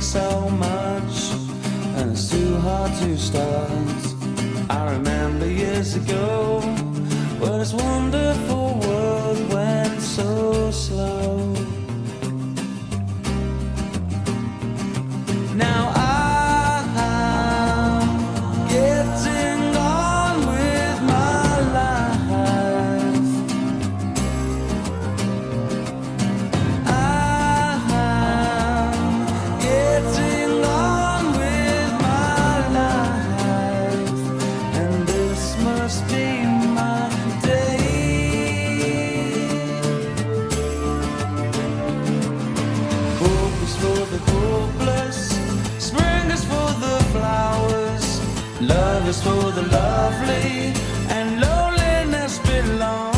take so much, and it's too hard to start. I remember years ago when this wonderful world went so slow. Now I'm getting on with my life. I'm getting on with my life, and this must be my day. Hope is for the hopeless, spring is for the flowers, love is for the lovely, and loneliness belongs